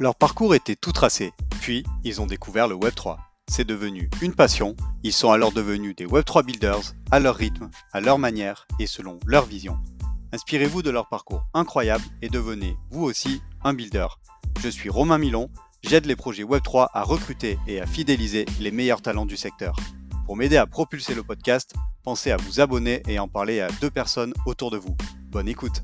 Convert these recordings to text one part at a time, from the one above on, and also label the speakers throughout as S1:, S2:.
S1: Leur parcours était tout tracé, puis ils ont découvert le Web3. C'est devenu une passion, ils sont alors devenus des Web3 builders, à leur rythme, à leur manière et selon leur vision. Inspirez-vous de leur parcours incroyable et devenez, vous aussi, un builder. Je suis Romain Milon, j'aide les projets Web3 à recruter et à fidéliser les meilleurs talents du secteur. Pour m'aider à propulser le podcast, pensez à vous abonner et en parler à 2 personnes autour de vous. Bonne écoute.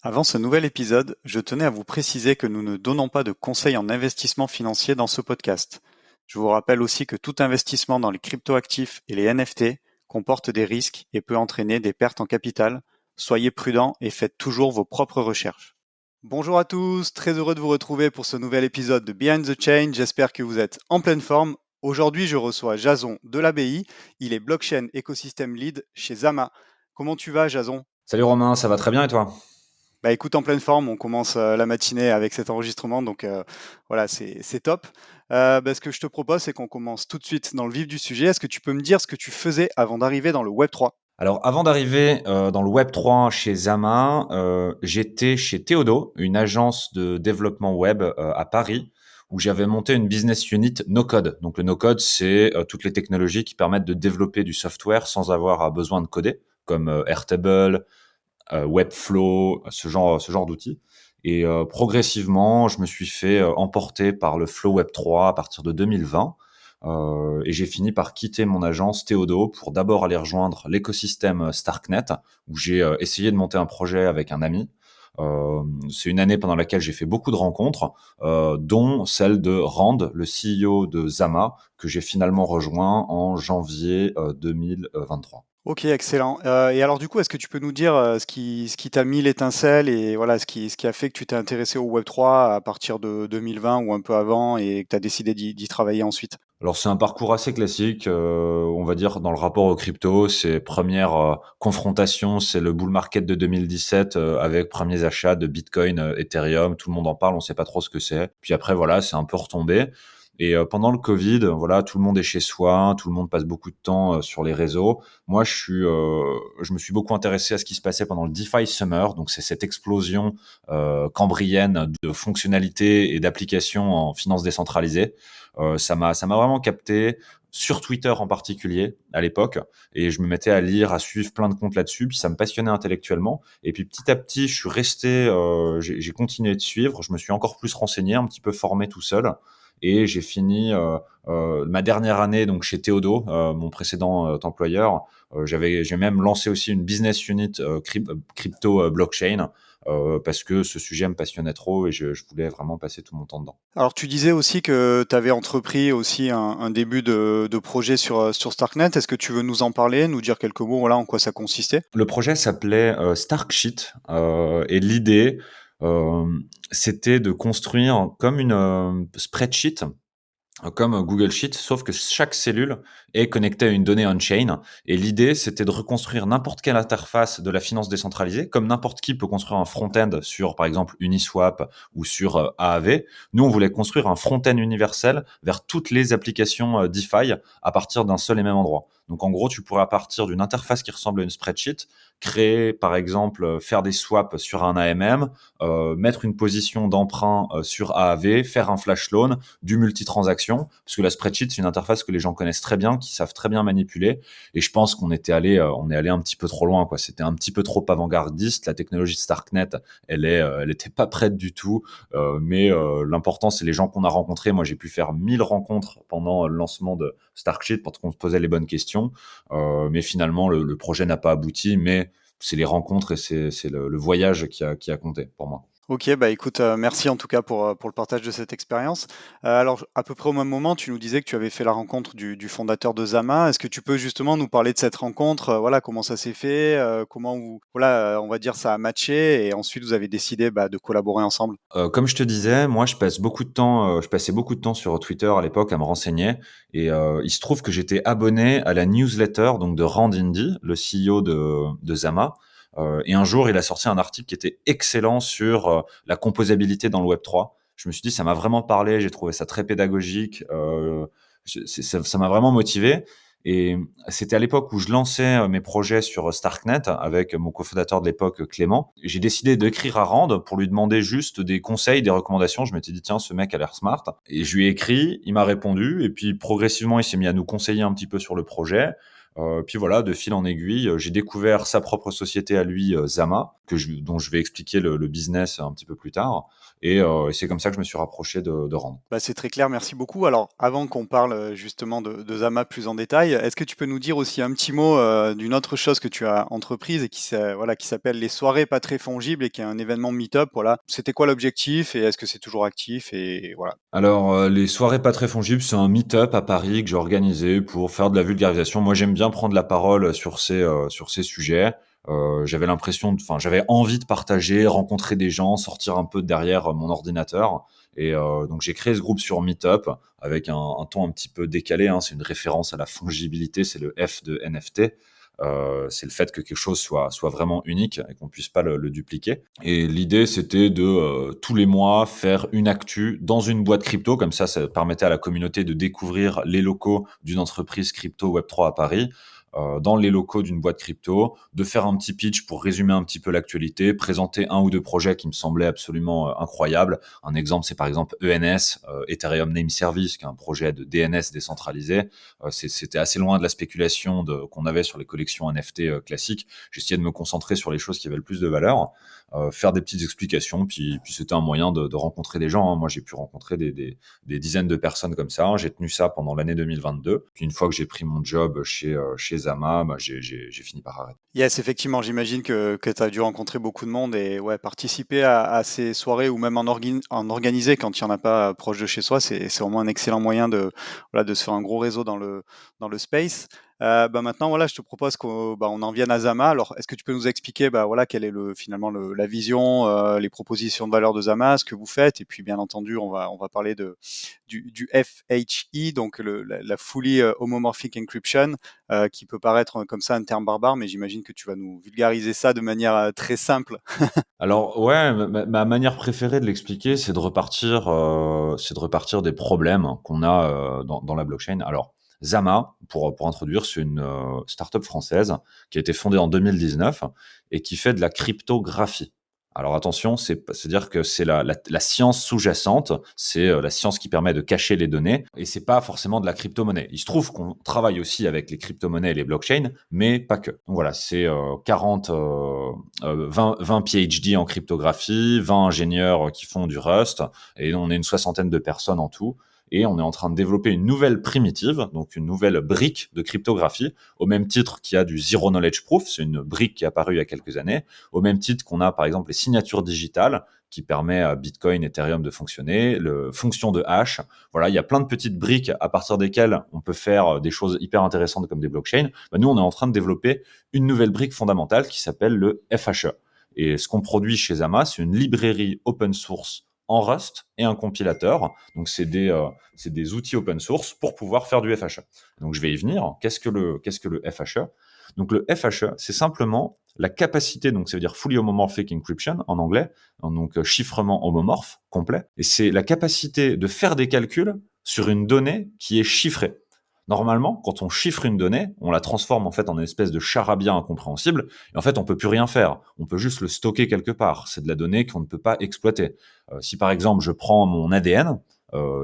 S1: Avant ce nouvel épisode, je tenais à vous préciser que nous ne donnons pas de conseils en investissement financier dans ce podcast. Je vous rappelle aussi que tout investissement dans les cryptoactifs et les NFT comporte des risques et peut entraîner des pertes en capital. Soyez prudents et faites toujours vos propres recherches. Bonjour à tous, très heureux de vous retrouver pour ce nouvel épisode de Behind the Chain. J'espère que vous êtes en pleine forme. Aujourd'hui, je reçois Jason de l'ABI. Il est blockchain ecosystem lead chez Zama. Comment tu vas, Jason ?
S2: Salut Romain, ça va très bien et toi?
S1: Bah écoute, en pleine forme, on commence la matinée avec cet enregistrement, donc voilà, c'est top. Ce que je te propose, c'est qu'on commence tout de suite dans le vif du sujet. Est-ce que tu peux me dire ce que tu faisais avant d'arriver dans le Web3 ?
S2: Alors avant d'arriver dans le Web3 chez Zama, j'étais chez Théodo, une agence de développement web à Paris, où j'avais monté une business unit no-code. Donc le no-code, c'est toutes les technologies qui permettent de développer du software sans avoir besoin de coder, comme Airtable, Webflow, ce genre d'outils. Et progressivement, je me suis fait emporter par le flow Web3 à partir de 2020. Et j'ai fini par quitter mon agence Théodo pour d'abord aller rejoindre l'écosystème Starknet, où j'ai essayé de monter un projet avec un ami. C'est une année pendant laquelle j'ai fait beaucoup de rencontres, dont celle de Rand, le CEO de Zama, que j'ai finalement rejoint en janvier 2023.
S1: Ok, excellent. Et alors du coup, est-ce que tu peux nous dire ce qui t'a mis l'étincelle et voilà ce qui a fait que tu t'es intéressé au Web3 à partir de 2020 ou un peu avant et que tu as décidé d'y travailler ensuite ?
S2: Alors c'est un parcours assez classique, on va dire dans le rapport aux crypto, c'est première confrontation, c'est le bull market de 2017 avec premiers achats de Bitcoin, Ethereum, tout le monde en parle, on sait pas trop ce que c'est. Puis après voilà, c'est un peu retombé. Et pendant le Covid, voilà, tout le monde est chez soi, tout le monde passe beaucoup de temps sur les réseaux. Moi, je me suis beaucoup intéressé à ce qui se passait pendant le DeFi Summer, donc c'est cette explosion cambrienne de fonctionnalités et d'applications en finance décentralisée. Ça m'a vraiment capté sur Twitter en particulier à l'époque, et je me mettais à lire, à suivre plein de comptes là-dessus, puis ça me passionnait intellectuellement. Et puis petit à petit, je suis resté, j'ai continué de suivre, je me suis encore plus renseigné, un petit peu formé tout seul, et j'ai fini ma dernière année donc chez Théodo, mon précédent employeur. J'ai même lancé aussi une business unit crypto blockchain parce que ce sujet me passionnait trop et je voulais vraiment passer tout mon temps dedans.
S1: Alors tu disais aussi que tu avais entrepris aussi un début de projet sur Starknet. Est-ce que tu veux nous en parler, nous dire quelques mots, voilà, en quoi ça consistait ?
S2: Le projet s'appelait Starksheet et l'idée, euh, c'était de construire comme une spreadsheet, comme Google Sheet, sauf que chaque cellule est connectée à une donnée on-chain. Et l'idée, c'était de reconstruire n'importe quelle interface de la finance décentralisée, comme n'importe qui peut construire un front-end sur, par exemple, Uniswap ou sur AAV. Nous, on voulait construire un front-end universel vers toutes les applications DeFi à partir d'un seul et même endroit. Donc, en gros, tu pourrais, à partir d'une interface qui ressemble à une spreadsheet, créer, par exemple, faire des swaps sur un AMM, mettre une position d'emprunt sur AAV, faire un flash loan, du multitransaction, parce que la spreadsheet, c'est une interface que les gens connaissent très bien, qui savent très bien manipuler. Et je pense qu'on on est allé un petit peu trop loin, quoi. C'était un petit peu trop avant-gardiste. La technologie de Starknet, elle était pas prête du tout. Mais l'important, c'est les gens qu'on a rencontrés. Moi, j'ai pu faire 1000 rencontres pendant le lancement de Starksheet parce qu'on se posait les bonnes questions. Mais finalement, le projet n'a pas abouti. Mais c'est les rencontres et c'est le voyage qui a compté pour moi.
S1: Ok, bah écoute, merci en tout cas pour le partage de cette expérience. Alors, à peu près au même moment, tu nous disais que tu avais fait la rencontre du fondateur de Zama. Est-ce que tu peux justement nous parler de cette rencontre? Voilà, comment ça s'est fait, comment vous, voilà, on va dire ça a matché, et ensuite vous avez décidé de collaborer ensemble.
S2: Comme je te disais, moi, je passais beaucoup de temps sur Twitter à l'époque à me renseigner, et il se trouve que j'étais abonné à la newsletter donc de Rand Indy, le CEO de Zama. Et un jour, il a sorti un article qui était excellent sur la composabilité dans le Web3. Je me suis dit, ça m'a vraiment parlé, j'ai trouvé ça très pédagogique, ça m'a vraiment motivé. Et c'était à l'époque où je lançais mes projets sur Starknet avec mon cofondateur de l'époque, Clément. Et j'ai décidé d'écrire à Rand pour lui demander juste des conseils, des recommandations. Je m'étais dit, tiens, ce mec a l'air smart. Et je lui ai écrit, il m'a répondu. Et puis progressivement, il s'est mis à nous conseiller un petit peu sur le projet. Puis voilà, de fil en aiguille, j'ai découvert sa propre société à lui, Zama, dont je vais expliquer le business un petit peu plus tard. Et c'est comme ça que je me suis rapproché de Rand.
S1: Bah, c'est très clair, merci beaucoup. Alors, avant qu'on parle justement de Zama plus en détail, est-ce que tu peux nous dire aussi un petit mot d'une autre chose que tu as entreprise et voilà, qui s'appelle les soirées pas très fongibles et qui est un événement meet-up, voilà. C'était quoi l'objectif et est-ce que c'est toujours actif et voilà.
S2: Alors, les soirées pas très fongibles, c'est un meet-up à Paris que j'ai organisé pour faire de la vulgarisation. Moi, j'aime bien prendre la parole sur ces sujets. J'avais envie de partager, rencontrer des gens, sortir un peu de derrière mon ordinateur. Et donc, j'ai créé ce groupe sur Meetup avec un ton un petit peu décalé, hein. C'est une référence à la fongibilité, c'est le F de NFT. C'est le fait que quelque chose soit vraiment unique et qu'on puisse pas le dupliquer. Et l'idée, c'était de tous les mois faire une actu dans une boîte crypto, comme ça permettait à la communauté de découvrir les locaux d'une entreprise crypto Web3 à Paris, dans les locaux d'une boîte crypto, de faire un petit pitch pour résumer un petit peu l'actualité, présenter un ou deux projets qui me semblaient absolument incroyables. Un exemple, c'est par exemple ENS, Ethereum Name Service, qui est un projet de DNS décentralisé. C'était assez loin de la spéculation qu'on avait sur les collections NFT classiques. J'essayais de me concentrer sur les choses qui avaient le plus de valeur, faire des petites explications, puis c'était un moyen de rencontrer des gens, hein. Moi, j'ai pu rencontrer des dizaines de personnes comme ça. J'ai tenu ça pendant l'année 2022. Puis une fois que j'ai pris mon job chez Zama, bah, j'ai fini par arrêter.
S1: Yes, effectivement, j'imagine que tu as dû rencontrer beaucoup de monde et ouais, participer à ces soirées ou même en organiser quand il n'y en a pas proche de chez soi, c'est vraiment un excellent moyen voilà, de se faire un gros réseau dans le space. Bah maintenant, voilà, je te propose qu'on on en vienne à Zama. Alors, est-ce que tu peux nous expliquer bah, voilà, quelle est finalement la vision, les propositions de valeur de Zama, ce que vous faites, et puis bien entendu, on va parler du FHE, donc la Fully Homomorphic Encryption, qui peut paraître comme ça un terme barbare, mais j'imagine que tu vas nous vulgariser ça de manière très simple.
S2: Alors ouais, ma manière préférée de l'expliquer, c'est de repartir des problèmes qu'on a dans la blockchain. Alors Zama, pour introduire, c'est une startup française qui a été fondée en 2019 et qui fait de la cryptographie. Alors attention, c'est-à-dire que c'est la science sous-jacente, c'est la science qui permet de cacher les données, et c'est pas forcément de la crypto-monnaie. Il se trouve qu'on travaille aussi avec les crypto-monnaies et les blockchains, mais pas que. Donc voilà, c'est 20 PhD en cryptographie, 20 ingénieurs qui font du Rust, et on est une soixantaine de personnes en tout. Et on est en train de développer une nouvelle primitive, donc une nouvelle brique de cryptographie, au même titre qu'il y a du Zero Knowledge Proof, c'est une brique qui est apparue il y a quelques années, au même titre qu'on a par exemple les signatures digitales, qui permet à Bitcoin, Ethereum de fonctionner, le fonction de hash. Voilà, il y a plein de petites briques à partir desquelles on peut faire des choses hyper intéressantes comme des blockchains. Ben, nous, on est en train de développer une nouvelle brique fondamentale qui s'appelle le FHE. Et ce qu'on produit chez Zama, c'est une librairie open source en Rust et un compilateur. Donc, c'est des outils open source pour pouvoir faire du FHE. Donc, je vais y venir. Qu'est-ce que le FHE? Donc, le FHE, c'est simplement la capacité, donc ça veut dire Fully Homomorphic Encryption en anglais, donc chiffrement homomorphe complet, et c'est la capacité de faire des calculs sur une donnée qui est chiffrée. Normalement, quand on chiffre une donnée, on la transforme en fait en une espèce de charabia incompréhensible, et en fait, on peut plus rien faire. On peut juste le stocker quelque part. C'est de la donnée qu'on ne peut pas exploiter. Si par exemple, je prends mon ADN,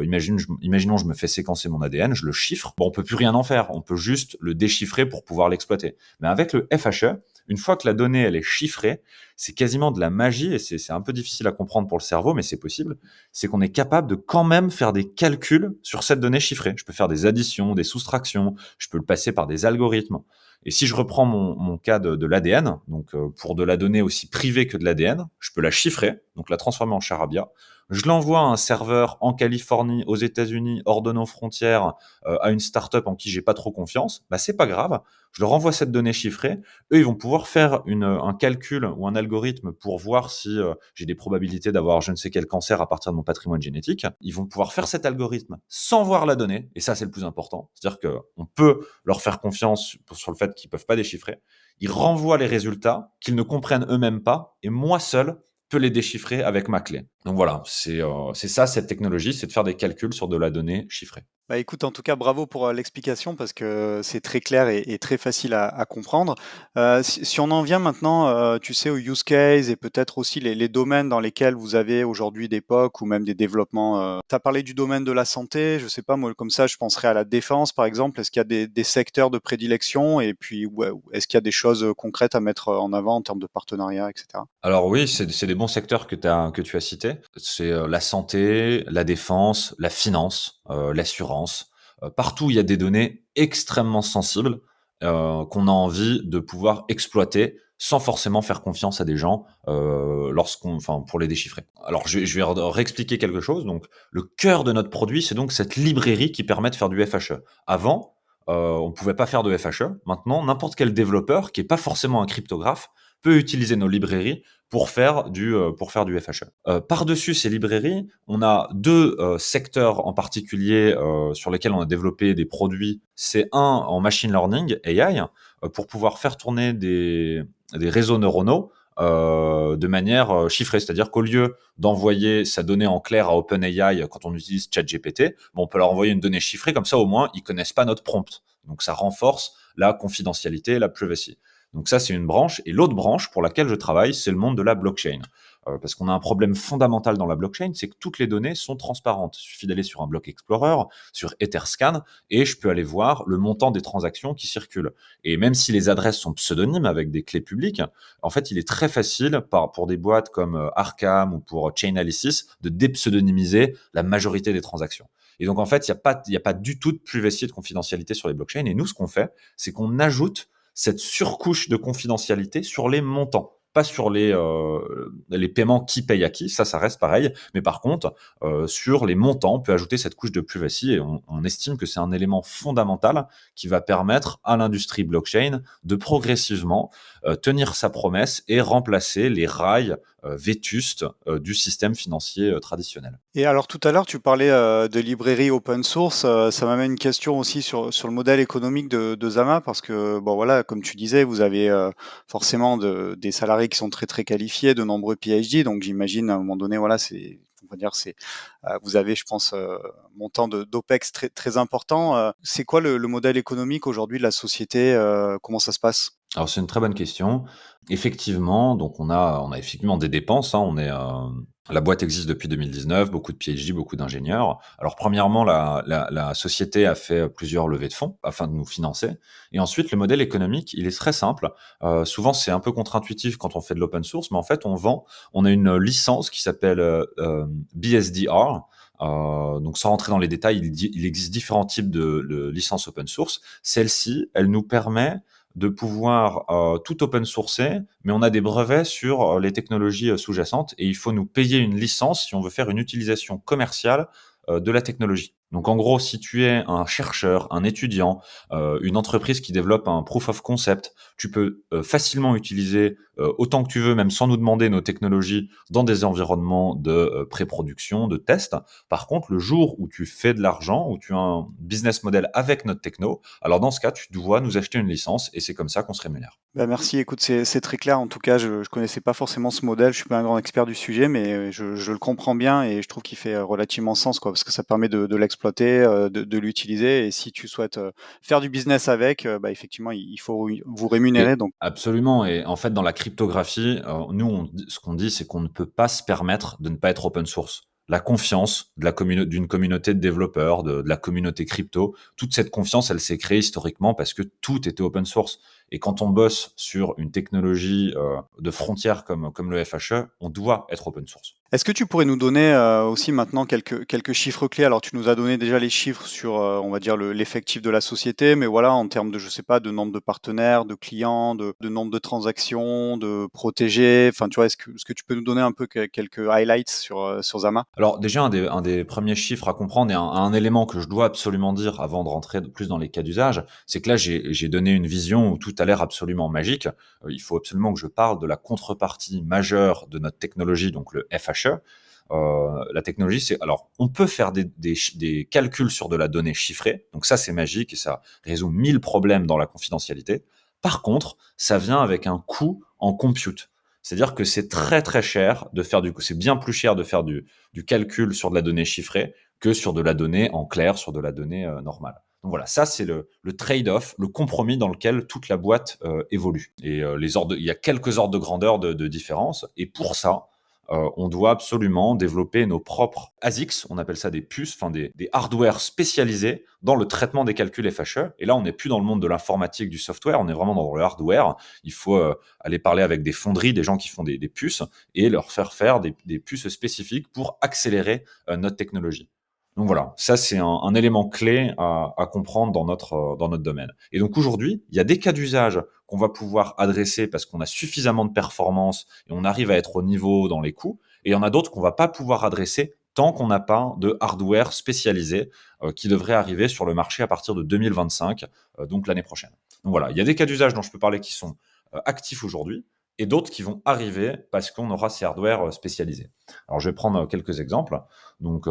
S2: imaginons je me fais séquencer mon ADN, je le chiffre, bon, on peut plus rien en faire. On peut juste le déchiffrer pour pouvoir l'exploiter. Mais avec le FHE, une fois que la donnée elle est chiffrée, c'est quasiment de la magie, et c'est un peu difficile à comprendre pour le cerveau, mais c'est possible. C'est qu'on est capable de quand même faire des calculs sur cette donnée chiffrée. Je peux faire des additions, des soustractions, je peux le passer par des algorithmes. Et si je reprends mon cas de l'ADN, donc pour de la donnée aussi privée que de l'ADN, je peux la chiffrer, donc la transformer en charabia. Je l'envoie à un serveur en Californie, aux États-Unis, hors de nos frontières, à une startup en qui j'ai pas trop confiance. Bah c'est pas grave. Je leur envoie cette donnée chiffrée. Eux, ils vont pouvoir faire un calcul ou un algorithme pour voir si j'ai des probabilités d'avoir je ne sais quel cancer à partir de mon patrimoine génétique. Ils vont pouvoir faire cet algorithme sans voir la donnée. Et ça, c'est le plus important. C'est-à-dire qu'on peut leur faire confiance sur le fait qu'ils peuvent pas déchiffrer. Ils renvoient les résultats qu'ils ne comprennent eux-mêmes pas. Et moi seul peux les déchiffrer avec ma clé. Donc voilà, c'est ça cette technologie, c'est de faire des calculs sur de la donnée chiffrée.
S1: Bah, écoute, en tout cas, bravo pour l'explication parce que c'est très clair et très facile à comprendre. Si on en vient maintenant, tu sais, aux use cases et peut-être aussi les domaines dans lesquels vous avez aujourd'hui des POC ou même des développements. Tu as parlé du domaine de la santé, je sais pas, moi, comme ça, je penserais à la défense, par exemple. Est-ce qu'il y a des secteurs de prédilection et puis ouais, est-ce qu'il y a des choses concrètes à mettre en avant en termes de partenariat, etc.
S2: Alors oui, c'est des bons secteurs que tu as cités. C'est, la santé, la défense, la finance, l'assurance. Partout où il y a des données extrêmement sensibles, qu'on a envie de pouvoir exploiter sans forcément faire confiance à des gens, pour les déchiffrer. Alors je vais réexpliquer quelque chose. Donc le cœur de notre produit, c'est donc cette librairie qui permet de faire du FHE. Avant, on pouvait pas faire de FHE. Maintenant, n'importe quel développeur qui est pas forcément un cryptographe peut utiliser nos librairies pour faire du FHE. Par-dessus ces librairies, on a deux secteurs en particulier sur lesquels on a développé des produits. C'est un en machine learning, AI, pour pouvoir faire tourner des réseaux neuronaux de manière chiffrée. C'est-à-dire qu'au lieu d'envoyer sa donnée en clair à OpenAI quand on utilise ChatGPT, on peut leur envoyer une donnée chiffrée, comme ça au moins ils connaissent pas notre prompt. Donc ça renforce la confidentialité, la privacy. Donc ça, c'est une branche. Et l'autre branche pour laquelle je travaille, c'est le monde de la blockchain. Parce qu'on a un problème fondamental dans la blockchain, c'est que toutes les données sont transparentes. Il suffit d'aller sur un block explorer, sur Etherscan, et je peux aller voir le montant des transactions qui circulent. Et même si les adresses sont pseudonymes avec des clés publiques, en fait, il est très facile pour des boîtes comme Arkham ou pour Chainalysis de dépseudonymiser la majorité des transactions. Et donc, en fait, il y a pas du tout de privacy et de confidentialité sur les blockchains. Et nous, ce qu'on fait, c'est qu'on ajoute cette surcouche de confidentialité sur les montants, pas sur les paiements qui paye à qui, ça reste pareil, mais par contre, sur les montants, on peut ajouter cette couche de privacy et on estime que c'est un élément fondamental qui va permettre à l'industrie blockchain de progressivement tenir sa promesse et remplacer les rails vétustes du système financier traditionnel.
S1: Et alors tout à l'heure, tu parlais de librairie open source. Ça m'amène une question aussi sur le modèle économique de Zama, parce que bon voilà, comme tu disais, vous avez forcément des salariés qui sont très très qualifiés, de nombreux PhD. Donc j'imagine à un moment donné, voilà, on va dire vous avez, je pense, montant d'OPEX très très important. C'est quoi le modèle économique aujourd'hui de la société? Comment ça se passe?
S2: Alors c'est une très bonne question. Effectivement, donc on a effectivement des dépenses, hein. La boîte existe depuis 2019, beaucoup de PhD, beaucoup d'ingénieurs. Alors premièrement, la société a fait plusieurs levées de fonds afin de nous financer. Et ensuite, le modèle économique, il est très simple. Souvent, c'est un peu contre-intuitif quand on fait de l'open source, mais en fait, on a une licence qui s'appelle BSDR. Donc sans rentrer dans les détails, il existe différents types de licences open source. Celle-ci, elle nous permet de pouvoir tout open sourcer, mais on a des brevets sur les technologies sous-jacentes et il faut nous payer une licence si on veut faire une utilisation commerciale de la technologie. Donc en gros, si tu es un chercheur, un étudiant, une entreprise qui développe un proof of concept, tu peux facilement utiliser autant que tu veux, même sans nous demander nos technologies, dans des environnements de pré-production, de test. Par contre, le jour où tu fais de l'argent, où tu as un business model avec notre techno, alors dans ce cas, tu dois nous acheter une licence et c'est comme ça qu'on se rémunère.
S1: Bah, merci, écoute, c'est très clair. En tout cas, je ne connaissais pas forcément ce modèle. Je suis pas un grand expert du sujet, mais je le comprends bien et je trouve qu'il fait relativement sens, quoi, parce que ça permet de l'exploiter, de l'utiliser. Et si tu souhaites faire du business avec, bah, effectivement, il faut vous rémunérer.
S2: Et
S1: Donc,
S2: absolument. Et en fait, dans la cryptographie, nous, ce qu'on dit, c'est qu'on ne peut pas se permettre de ne pas être open source. La confiance d'une communauté de développeurs, de la communauté crypto, toute cette confiance, elle s'est créée historiquement parce que tout était open source. Et quand on bosse sur une technologie de frontière comme le FHE, on doit être open source.
S1: est-ce que tu pourrais nous donner aussi maintenant quelques chiffres clés? Alors, tu nous as donné déjà les chiffres sur, on va dire, l'effectif de la société, mais voilà, en termes de, je sais pas, de nombre de partenaires, de clients, de nombre de transactions, de protégés. Enfin, tu vois, est-ce que tu peux nous donner un peu quelques highlights sur Zama?
S2: Alors déjà, un des premiers chiffres à comprendre et un élément que je dois absolument dire avant de rentrer plus dans les cas d'usage, c'est que là, j'ai donné une vision où tout a l'air absolument magique. Il faut absolument que je parle de la contrepartie majeure de notre technologie, donc le FHE. La technologie, c'est alors on peut faire des calculs sur de la donnée chiffrée, donc ça c'est magique et ça résout 1000 problèmes dans la confidentialité. Par contre, ça vient avec un coût en compute. C'est-à-dire que c'est très très cher de faire c'est bien plus cher de faire du calcul sur de la donnée chiffrée que sur de la donnée en clair, sur de la donnée normale. Donc voilà, ça c'est le trade-off, le compromis dans lequel toute la boîte évolue. Et il y a quelques ordres de grandeur de différence. Et pour ça, on doit absolument développer nos propres ASICs, on appelle ça des puces, enfin des hardware spécialisés dans le traitement des calculs FHE. Et là, on n'est plus dans le monde de l'informatique, du software, on est vraiment dans le hardware. Il faut aller parler avec des fonderies, des gens qui font des puces, et leur faire des puces spécifiques pour accélérer notre technologie. Donc voilà, ça c'est un élément clé à comprendre dans notre domaine. Et donc aujourd'hui, il y a des cas d'usage qu'on va pouvoir adresser parce qu'on a suffisamment de performance et on arrive à être au niveau dans les coûts. Et il y en a d'autres qu'on va pas pouvoir adresser tant qu'on n'a pas de hardware spécialisé qui devrait arriver sur le marché à partir de 2025, donc l'année prochaine. Donc voilà, il y a des cas d'usage dont je peux parler qui sont actifs aujourd'hui et d'autres qui vont arriver parce qu'on aura ces hardware spécialisés. Alors je vais prendre quelques exemples. Donc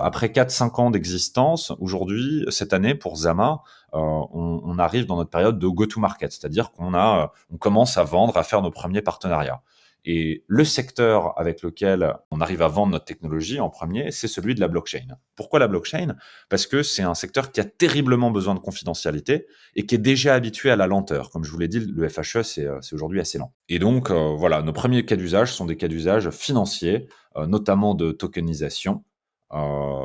S2: après 4-5 ans d'existence, aujourd'hui, cette année pour Zama, on arrive dans notre période de go-to-market, c'est-à-dire on commence à vendre, à faire nos premiers partenariats. Et le secteur avec lequel on arrive à vendre notre technologie en premier, c'est celui de la blockchain. Pourquoi la blockchain ? Parce que c'est un secteur qui a terriblement besoin de confidentialité et qui est déjà habitué à la lenteur. Comme je vous l'ai dit, le FHE, c'est aujourd'hui assez lent. Et donc, voilà, nos premiers cas d'usage sont des cas d'usage financiers, notamment de tokenisation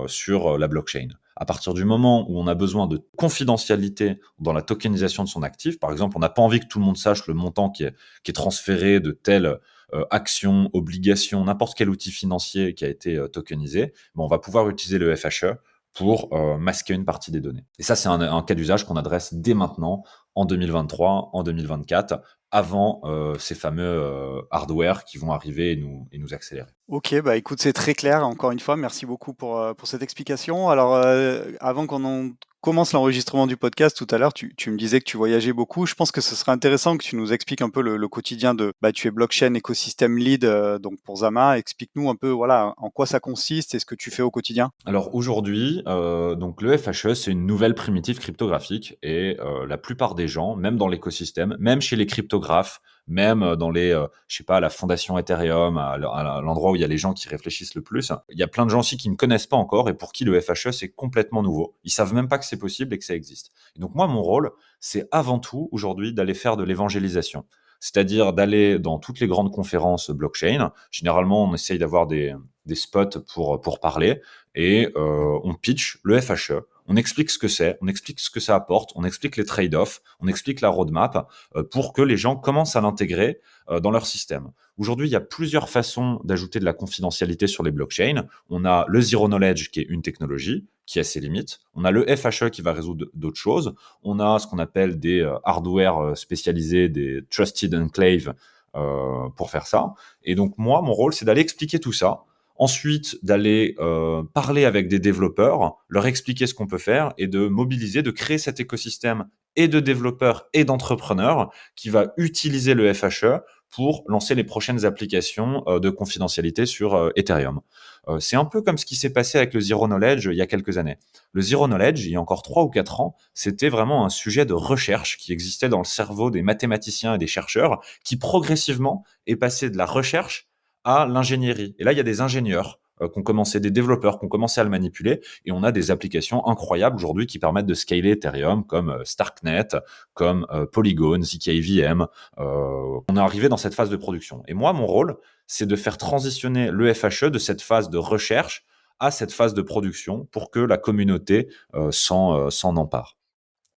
S2: sur la blockchain. À partir du moment où on a besoin de confidentialité dans la tokenisation de son actif, par exemple, on n'a pas envie que tout le monde sache le montant qui est transféré de telle action, obligation, n'importe quel outil financier qui a été tokenisé, mais on va pouvoir utiliser le FHE pour masquer une partie des données. Et ça, c'est un cas d'usage qu'on adresse dès maintenant, en 2023, en 2024, avant ces fameux hardware qui vont arriver et nous accélérer.
S1: Ok, bah écoute, c'est très clair. Encore une fois, merci beaucoup pour cette explication. Alors, avant commence l'enregistrement du podcast tout à l'heure, tu me disais que tu voyageais beaucoup. Je pense que ce serait intéressant que tu nous expliques un peu le quotidien tu es blockchain écosystème lead donc pour Zama. Explique-nous un peu, voilà, en quoi ça consiste et ce que tu fais au quotidien.
S2: Alors aujourd'hui, donc le FHE, c'est une nouvelle primitive cryptographique et la plupart des gens, même dans l'écosystème, même chez les cryptographes, même dans je sais pas, la fondation Ethereum, à l'endroit où il y a les gens qui réfléchissent le plus, il y a plein de gens aussi qui ne connaissent pas encore et pour qui le FHE, c'est complètement nouveau. Ils savent même pas que c'est possible et que ça existe. Et donc moi, mon rôle, c'est avant tout aujourd'hui d'aller faire de l'évangélisation. C'est-à-dire d'aller dans toutes les grandes conférences blockchain. Généralement, on essaye d'avoir des spots pour parler et on pitch le FHE. On explique ce que c'est, on explique ce que ça apporte, on explique les trade-offs, on explique la roadmap pour que les gens commencent à l'intégrer dans leur système. Aujourd'hui, il y a plusieurs façons d'ajouter de la confidentialité sur les blockchains. On a le Zero Knowledge qui est une technologie qui a ses limites. On a le FHE qui va résoudre d'autres choses. On a ce qu'on appelle des hardware spécialisés, des Trusted Enclave pour faire ça. Et donc moi, mon rôle, c'est d'aller expliquer tout ça. Ensuite, d'aller parler avec des développeurs, leur expliquer ce qu'on peut faire et de mobiliser, de créer cet écosystème et de développeurs et d'entrepreneurs qui va utiliser le FHE pour lancer les prochaines applications de confidentialité sur Ethereum. C'est un peu comme ce qui s'est passé avec le Zero Knowledge il y a quelques années. Le Zero Knowledge, il y a encore 3 ou 4 ans, c'était vraiment un sujet de recherche qui existait dans le cerveau des mathématiciens et des chercheurs qui progressivement est passé de la recherche à l'ingénierie. Et là, il y a des ingénieurs des développeurs qui ont commencé à le manipuler, et on a des applications incroyables aujourd'hui qui permettent de scaler Ethereum, comme Starknet, comme Polygon, zkVM. On est arrivé dans cette phase de production. Et moi, mon rôle, c'est de faire transitionner le FHE de cette phase de recherche à cette phase de production pour que la communauté s'en empare.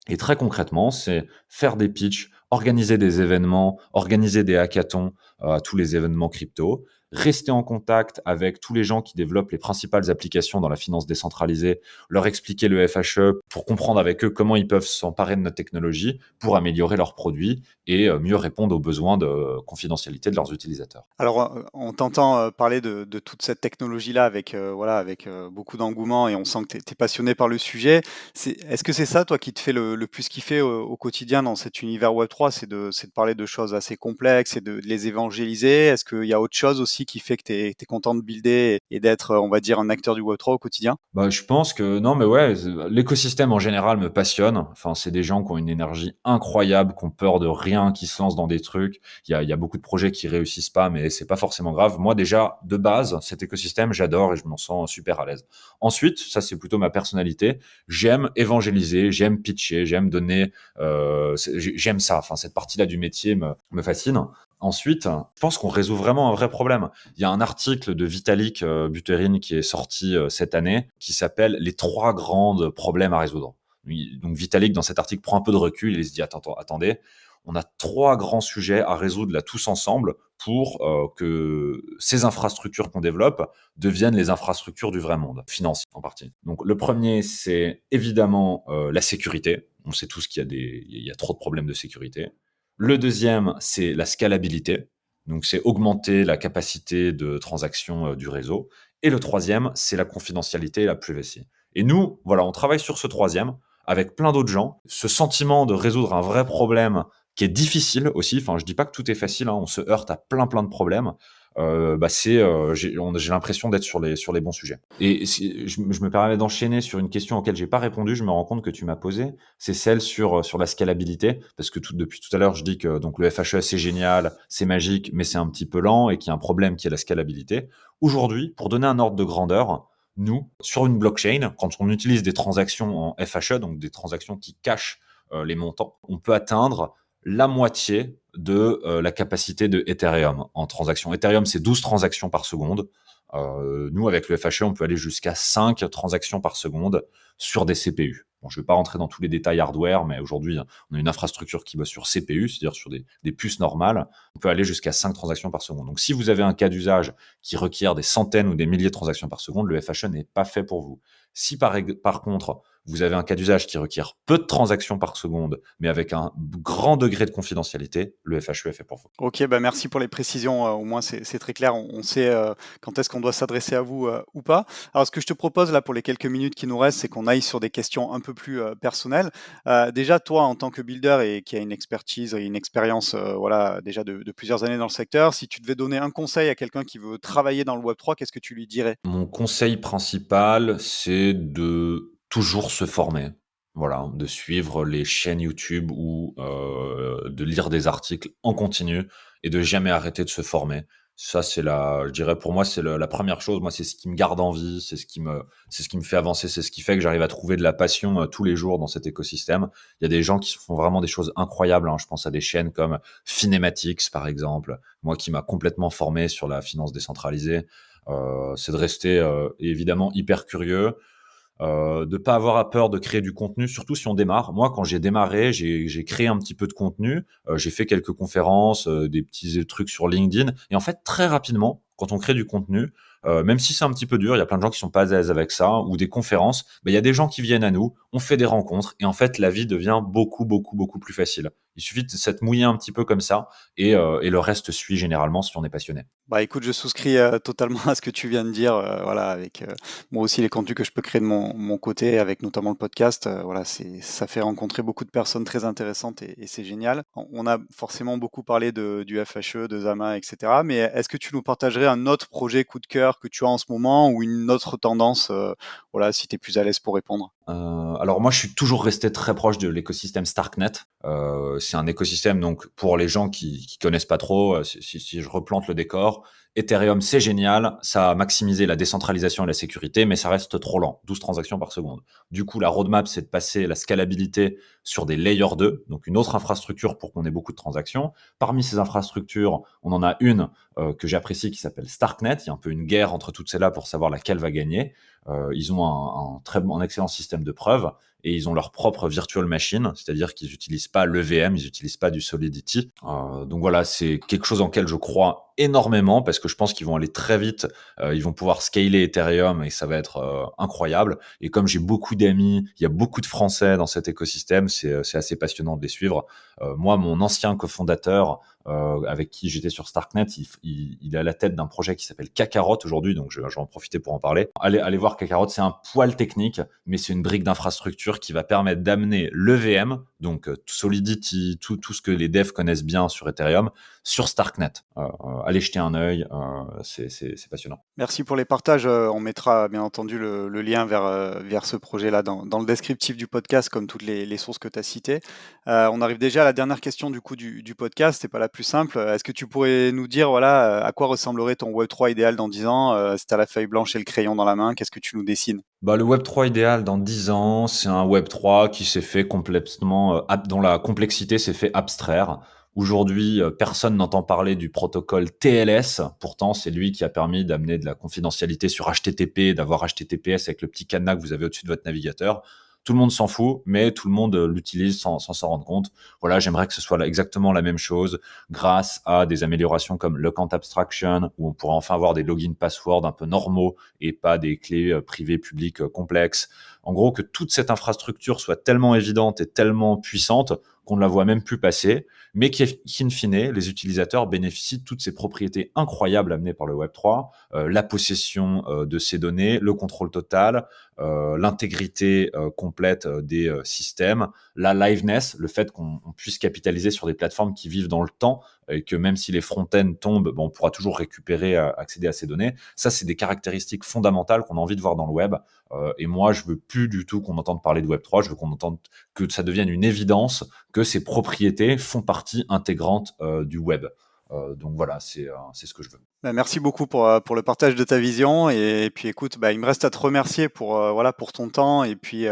S2: Et très concrètement, c'est faire des pitchs, organiser des événements, organiser des hackathons à tous les événements crypto, rester en contact avec tous les gens qui développent les principales applications dans la finance décentralisée, leur expliquer le FHE pour comprendre avec eux comment ils peuvent s'emparer de notre technologie pour améliorer leurs produits et mieux répondre aux besoins de confidentialité de leurs utilisateurs.
S1: Alors, on t'entend parler de toute cette technologie-là avec, avec beaucoup d'engouement et on sent que tu es passionné par le sujet. Est-ce que c'est ça, toi, qui te fait le plus kiffer au quotidien dans cet univers Web3, c'est de parler de choses assez complexes et de les évangéliser? Est-ce qu'il y a autre chose aussi aussi qui fait que tu es content de builder et d'être, on va dire, un acteur du Web3 au quotidien?
S2: Bah, je pense que non, mais ouais, l'écosystème en général me passionne. Enfin, c'est des gens qui ont une énergie incroyable, qui ont peur de rien, qui se lancent dans des trucs. Il y a beaucoup de projets qui réussissent pas, mais c'est pas forcément grave. Moi, déjà, de base, cet écosystème, j'adore et je m'en sens super à l'aise. Ensuite, ça, c'est plutôt ma personnalité. J'aime évangéliser, j'aime pitcher, j'aime donner, j'aime ça. Enfin, cette partie-là du métier me fascine. Ensuite, je pense qu'on résout vraiment un vrai problème. Il y a un article de Vitalik Buterin qui est sorti cette année qui s'appelle Les 3 grands problèmes à résoudre. Donc Vitalik, dans cet article, prend un peu de recul et il se dit attendez, on a 3 grands sujets à résoudre là tous ensemble pour que ces infrastructures qu'on développe deviennent les infrastructures du vrai monde, financier en partie. Donc le premier, c'est évidemment la sécurité. On sait tous il y a trop de problèmes de sécurité. Le deuxième, c'est la scalabilité. Donc, c'est augmenter la capacité de transaction du réseau. Et le troisième, c'est la confidentialité et la privacy. Et nous, voilà, on travaille sur ce troisième avec plein d'autres gens. Ce sentiment de résoudre un vrai problème qui est difficile aussi. Enfin, je dis pas que tout est facile, hein, on se heurte à plein de problèmes. J'ai l'impression d'être sur les bons sujets. Et je me permets d'enchaîner sur une question auquel j'ai pas répondu. Je me rends compte que tu m'as posé. C'est celle sur la scalabilité, parce que depuis tout à l'heure, je dis que donc le FHE c'est génial, c'est magique, mais c'est un petit peu lent et qu'il y a un problème qui est la scalabilité. Aujourd'hui, pour donner un ordre de grandeur, nous, sur une blockchain, quand on utilise des transactions en FHE, donc des transactions qui cachent les montants, on peut atteindre la moitié de la capacité de Ethereum en transaction. Ethereum, c'est 12 transactions par seconde. Nous, avec le FHE, on peut aller jusqu'à 5 transactions par seconde sur des CPU. Bon, je ne vais pas rentrer dans tous les détails hardware, mais aujourd'hui, on a une infrastructure qui bosse sur CPU, c'est-à-dire sur des puces normales. On peut aller jusqu'à 5 transactions par seconde. Donc, si vous avez un cas d'usage qui requiert des centaines ou des milliers de transactions par seconde, le FHE n'est pas fait pour vous. Si par contre, vous avez un cas d'usage qui requiert peu de transactions par seconde, mais avec un grand degré de confidentialité, le FHE est fait pour vous.
S1: Ok, bah merci pour les précisions. Au moins, c'est très clair. On sait quand est-ce qu'on doit s'adresser à vous ou pas. Alors, ce que je te propose là pour les quelques minutes qui nous restent, c'est qu'on aille sur des questions un peu plus personnelles. Déjà, toi, en tant que builder et qui a une expertise et une expérience voilà, déjà de plusieurs années dans le secteur, si tu devais donner un conseil à quelqu'un qui veut travailler dans le Web3, qu'est-ce que tu lui dirais?
S2: Mon conseil principal, c'est de toujours se former. Voilà, de suivre les chaînes YouTube ou de lire des articles en continu et de jamais arrêter de se former. Ça, je dirais pour moi, c'est la première chose. Moi, c'est ce qui me garde en vie, c'est ce qui me fait avancer, c'est ce qui fait que j'arrive à trouver de la passion tous les jours dans cet écosystème. Il y a des gens qui font vraiment des choses incroyables, hein. Je pense à des chaînes comme Finematics, par exemple. Moi, qui m'a complètement formé sur la finance décentralisée. C'est de rester évidemment hyper curieux, de pas avoir peur de créer du contenu, surtout si on démarre. Moi, quand j'ai démarré, j'ai créé un petit peu de contenu, j'ai fait quelques conférences, des petits trucs sur LinkedIn. Et en fait, très rapidement, quand on crée du contenu, même si c'est un petit peu dur, il y a plein de gens qui sont pas à l'aise avec ça, ou des conférences, il y a des gens qui viennent à nous, on fait des rencontres, et en fait, la vie devient beaucoup plus facile. Il suffit de s'être mouillé un petit peu comme ça, et le reste suit généralement si on est passionné.
S1: Bah écoute, je souscris totalement à ce que tu viens de dire. Voilà, avec moi aussi les contenus que je peux créer de mon côté, avec notamment le podcast. Voilà, ça fait rencontrer beaucoup de personnes très intéressantes et c'est génial. On a forcément beaucoup parlé du FHE, de Zama, etc. Mais est-ce que tu nous partagerais un autre projet coup de cœur que tu as en ce moment ou une autre tendance, voilà, si tu es plus à l'aise pour répondre?
S2: Alors moi, je suis toujours resté très proche de l'écosystème Starknet. C'est un écosystème, donc pour les gens qui connaissent pas trop, si je replante le décor, Ethereum c'est génial, ça a maximisé la décentralisation et la sécurité, mais ça reste trop lent, 12 transactions par seconde. Du coup, la roadmap c'est de passer la scalabilité sur des layer 2, donc une autre infrastructure pour qu'on ait beaucoup de transactions. Parmi ces infrastructures, on en a une que j'apprécie qui s'appelle Starknet. Il y a un peu une guerre entre toutes celles-là pour savoir laquelle va gagner. Ils ont un excellent système de preuve et ils ont leur propre virtual machine, c'est-à-dire qu'ils n'utilisent pas l'EVM, ils n'utilisent pas du Solidity. Donc voilà, c'est quelque chose en lequel je crois énormément parce que je pense qu'ils vont aller très vite, ils vont pouvoir scaler Ethereum et ça va être incroyable. Et comme j'ai beaucoup d'amis, il y a beaucoup de Français dans cet écosystème, c'est assez passionnant de les suivre. Moi, mon ancien cofondateur, avec qui j'étais sur Starknet, il est à la tête d'un projet qui s'appelle Kakarot aujourd'hui, donc je vais en profiter pour en parler. Allez voir Kakarot, c'est un poil technique, mais c'est une brique d'infrastructure qui va permettre d'amener l'EVM, donc Solidity, tout ce que les devs connaissent bien sur Ethereum, sur Starknet, allez jeter un œil, c'est passionnant.
S1: Merci pour les partages. On mettra bien entendu le lien vers ce projet-là dans le descriptif du podcast, comme toutes les sources que tu as citées. On arrive déjà à la dernière question du coup du podcast. C'est pas la plus simple. Est-ce que tu pourrais nous dire voilà, à quoi ressemblerait ton Web3 idéal dans 10 ans? Si tu as la feuille blanche et le crayon dans la main, qu'est-ce que tu nous dessines?
S2: Bah, le Web3 idéal dans 10 ans, c'est un Web3 qui s'est fait complètement, dont la complexité s'est fait abstraire. Aujourd'hui, personne n'entend parler du protocole TLS. Pourtant, c'est lui qui a permis d'amener de la confidentialité sur HTTP, d'avoir HTTPS avec le petit cadenas que vous avez au-dessus de votre navigateur. Tout le monde s'en fout, mais tout le monde l'utilise sans s'en rendre compte. Voilà, j'aimerais que ce soit exactement la même chose grâce à des améliorations comme le Count Abstraction, où on pourra enfin avoir des login passwords un peu normaux et pas des clés privées publiques complexes. En gros, que toute cette infrastructure soit tellement évidente et tellement puissante qu'on ne la voit même plus passer, mais qu'in fine, les utilisateurs bénéficient de toutes ces propriétés incroyables amenées par le Web3, la possession de ces données, le contrôle total, l'intégrité complète des systèmes, la liveness, le fait qu'on puisse capitaliser sur des plateformes qui vivent dans le temps et que même si les front-ends tombent, on pourra toujours récupérer, accéder à ces données. Ça, c'est des caractéristiques fondamentales qu'on a envie de voir dans le web. Et moi, je veux plus du tout qu'on entende parler de Web3. Je veux qu'on entende que ça devienne une évidence que ces propriétés font partie intégrante du web. Donc voilà, c'est ce que je veux.
S1: Bah, merci beaucoup pour le partage de ta vision et puis écoute, bah, il me reste à te remercier voilà, pour ton temps et puis,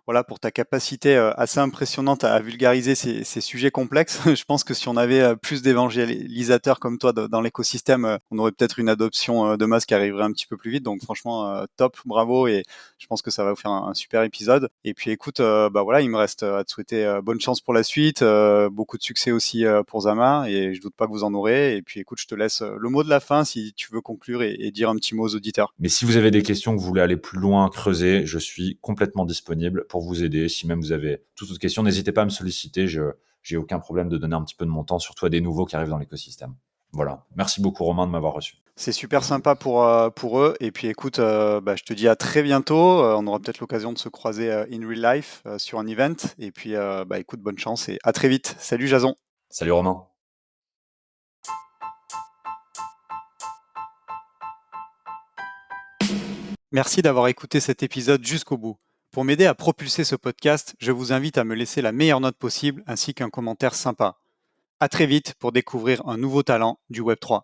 S1: voilà, pour ta capacité, assez impressionnante à vulgariser ces sujets complexes. Je pense que si on avait, plus d'évangélisateurs comme toi dans l'écosystème, on aurait peut-être une adoption, de masse qui arriverait un petit peu plus vite. Donc franchement, top, bravo et je pense que ça va vous faire un super épisode. Et puis écoute, bah, voilà, il me reste, à te souhaiter, bonne chance pour la suite, beaucoup de succès aussi, pour Zama et je doute pas que vous en aurez. Et puis écoute, je te laisse, le mot de la fin si tu veux conclure et dire un petit mot aux auditeurs.
S2: Mais si vous avez des questions, que vous voulez aller plus loin, creuser, je suis complètement disponible pour vous aider. Si même vous avez toute autre question, n'hésitez pas à me solliciter. J'ai aucun problème de donner un petit peu de mon temps, surtout à des nouveaux qui arrivent dans l'écosystème. Voilà. Merci beaucoup, Romain, de m'avoir reçu.
S1: C'est super sympa pour eux. Et puis écoute, bah, je te dis à très bientôt. On aura peut-être l'occasion de se croiser in real life sur un event. Et puis bah, écoute, bonne chance et à très vite. Salut Jason.
S2: Salut, Romain.
S1: Merci d'avoir écouté cet épisode jusqu'au bout. Pour m'aider à propulser ce podcast, je vous invite à me laisser la meilleure note possible ainsi qu'un commentaire sympa. À très vite pour découvrir un nouveau talent du Web3.